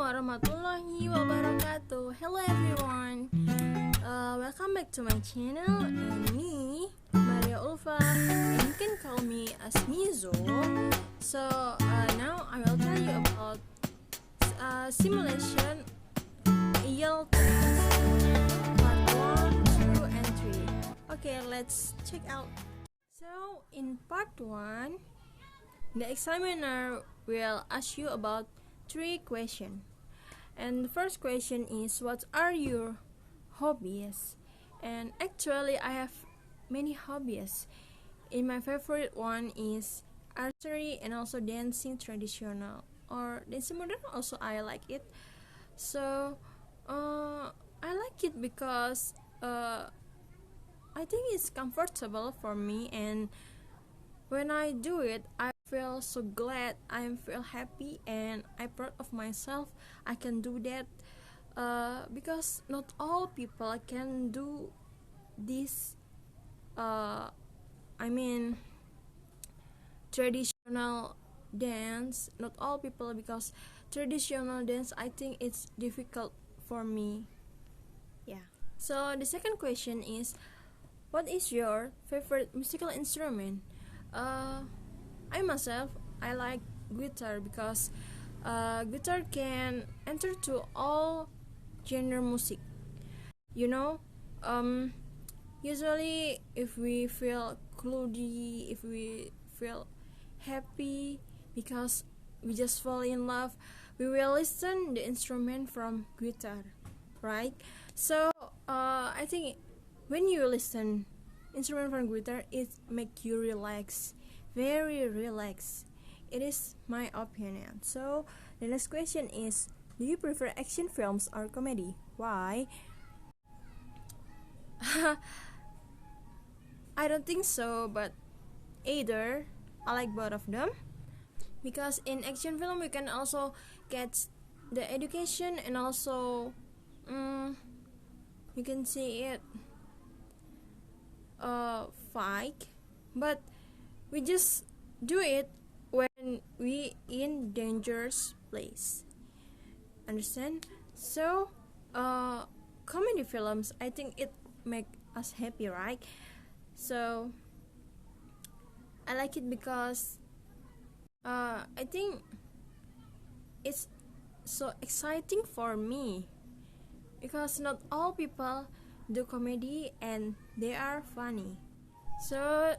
warahmatullahi wabarakatuh. Hello everyone. Welcome back to my channel. And me, Maria Ulfa, and you can call me as Mizo. So now I will tell you about simulation Ielts part 1, 2, and 3. Okay, let's check out. So in part 1, the examiner will ask you about 3 questions. And the first question is, what are your hobbies? And actually I have many hobbies. In my favorite one is archery and also dancing traditional or dancing modern also I like it. So I like it because I think it's comfortable for me, and when I do it I feel so glad, I feel happy, and I'm proud of myself. I can do that because not all people can do this traditional dance. Not all people, because traditional dance I think it's difficult for me. Yeah. So the second question is, what is your favorite musical instrument? I myself, I like guitar because guitar can enter to all genre music. You know, usually if we feel cloudy, if we feel happy because we just fall in love, we will listen the instrument from guitar, right? So I think when you listen instrument from guitar, it make you relax, very relaxed. It is my opinion. So the next question is, do you prefer action films or comedy? Why? I don't think so, but either. I like both of them, because in action film we can also get the education, and also you can see it fight, but we just do it when we in dangerous place, understand? So comedy films, I think it make us happy, right? So I like it because I think it's so exciting for me, because not all people do comedy and they are funny. So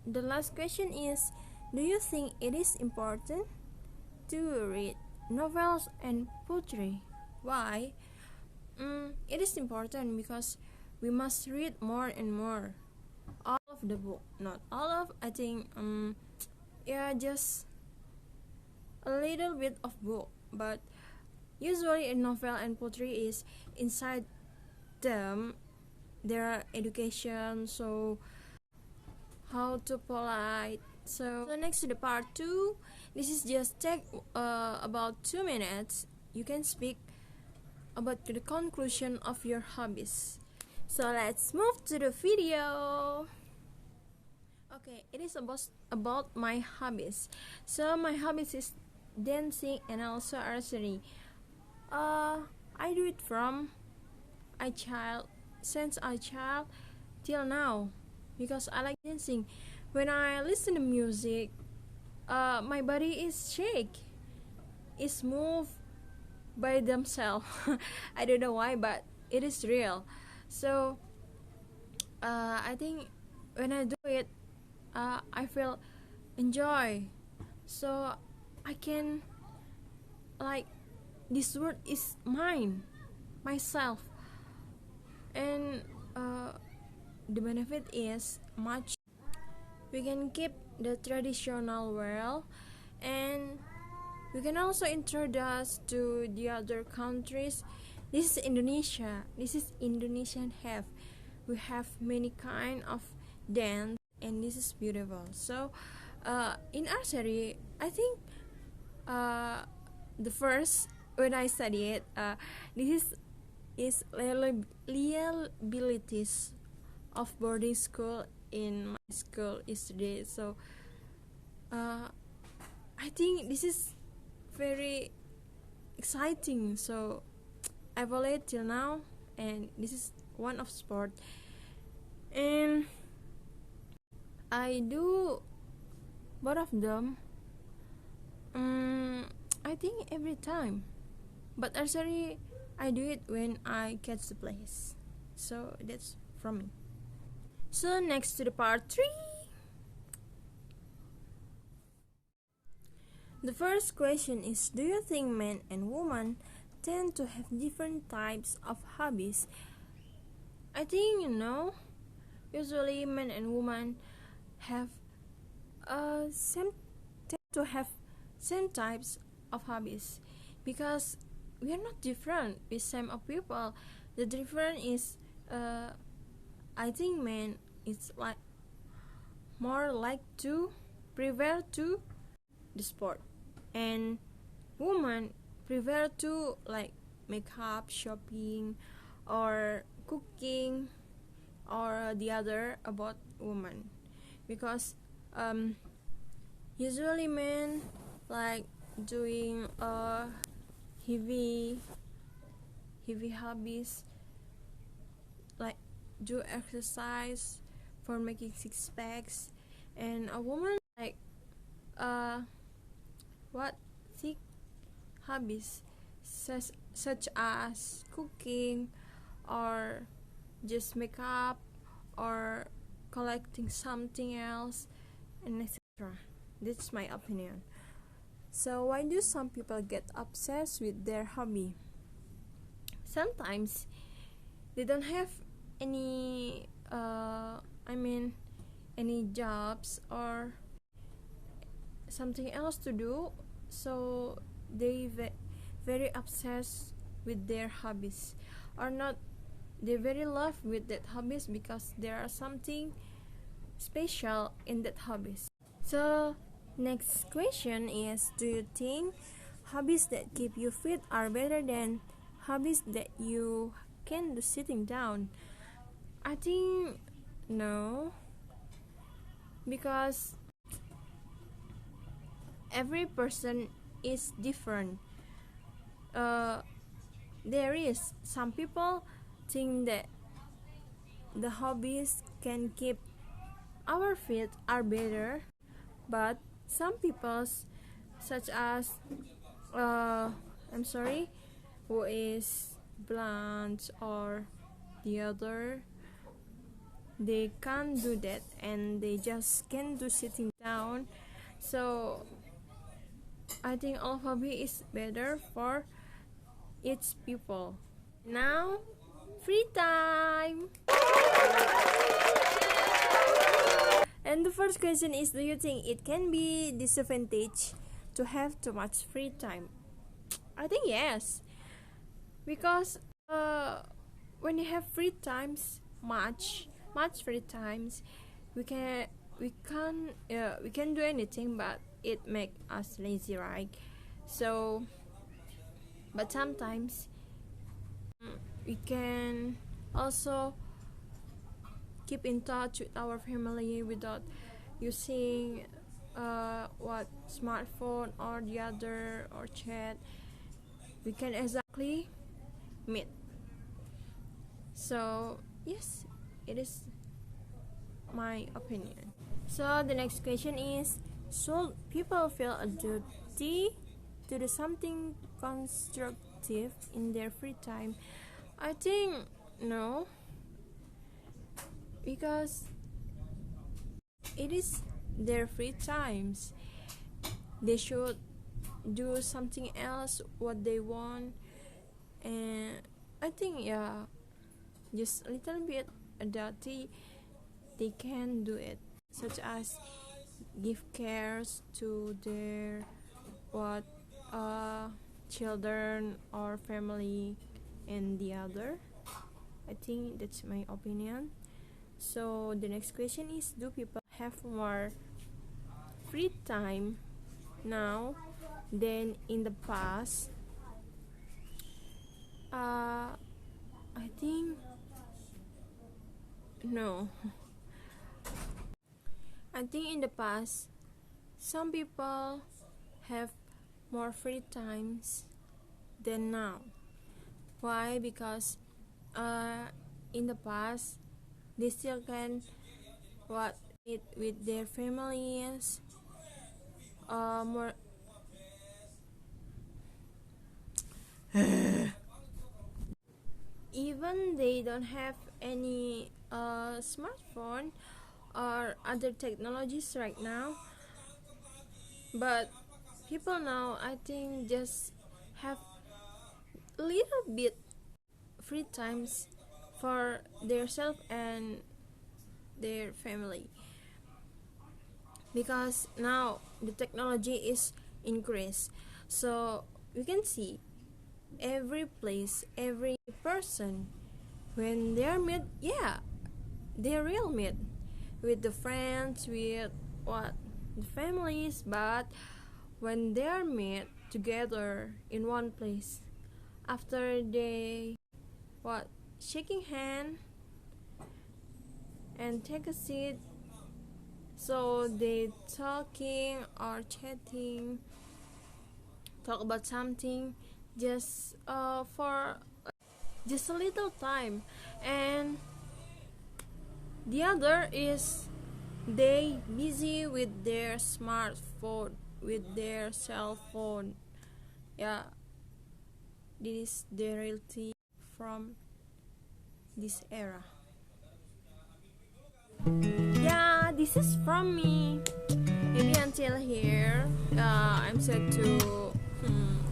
the last question is, do you think it is important to read novels and poetry? Why? It is important because we must read more and more. All of the book, not all of, I think just a little bit of book, but usually a novel and poetry is inside them there are education, so how to polite. So next to the part 2, this is just take about 2 minutes. You can speak about the conclusion of your hobbies. So let's move to the video. Okay, it is about my hobbies. So my hobbies is dancing and also archery. I do it from since a child till now, because I like dancing. When I listen to music, my body is shake, is moved by themselves. I don't know why, but it is real. So I think when I do it, I feel enjoy. So I can, like, this word is mine, myself, and the benefit is much. We can keep the traditional well, and we can also introduce to the other countries. This is Indonesia. This is Indonesian have. We have many kind of dance, and this is beautiful. So in archery, I think the first when I study it, this is liabilities of boarding school in my school yesterday. So I think this is very exciting. So I follow it till now, and this is one of sport, and I do both of them. I think every time, but actually I do it when I catch the place. So that's from me. So next to the part 3. The first question is, do you think men and women tend to have different types of hobbies? I think usually men and women have same tend to have same types of hobbies, because we are not different with same of people. The difference is I think men is like more like to prefer to the sport, and women prefer to like makeup, shopping, or cooking, or the other about women, because usually men like doing heavy hobbies, like do exercise for making six packs, and a woman like uh what thick hobbies, such as cooking, or just makeup, or collecting something else, and etc. That's my opinion. So why do some people get obsessed with their hobby? Sometimes they don't have any any jobs or something else to do, so they very obsessed with their hobbies, or not, they very love with that hobbies because there are something special in that hobbies. So next question is, do you think hobbies that keep you fit are better than hobbies that you can do sitting down? I think no, because every person is different. There is some people think that the hobbies can keep our feet are better, but some people, such as I'm sorry, who is blind or the other, they can't do that, and they just can't do sitting down. So I think all hobby is better for each people. Now, free time. And the first question is, do you think it can be disadvantage to have too much free time? I think yes, because when you have free times, much free times, we can do anything, but it make us lazy, right? So, but sometimes we can also keep in touch with our family without using what smartphone or the other or chat. We can exactly meet. So yes, it is my opinion. So the next question is, should people feel a duty to do something constructive in their free time? I think no, because it is their free times. They should do something else what they want, and I think just a little bit dirty, they can do it, such as give cares to their what children or family, and the other. I think that's my opinion. So the next question is, do people have more free time now than in the past? I think no. I think in the past, some people have more free times, than now. Why? Because in the past they still can meet with their families, more even they don't have any smartphone or other technologies right now, but people now I think just have a little bit free times for their self and their family, because now the technology is increased, so we can see every place, every person, when they're meet, yeah, they're real meet with the friends, with what, the families, but when they're meet together in one place, after they what, shaking hand and take a seat, so they talking or chatting, talk about something, just for just a little time, and the other is they busy with their smartphone, with their cell phone. Yeah, this is the reality from this era. Yeah, this is from me. Maybe until here, I'm sad to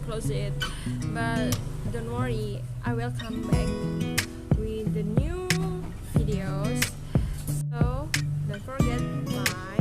close it, but don't worry, I will come back with the new videos. So don't forget, bye.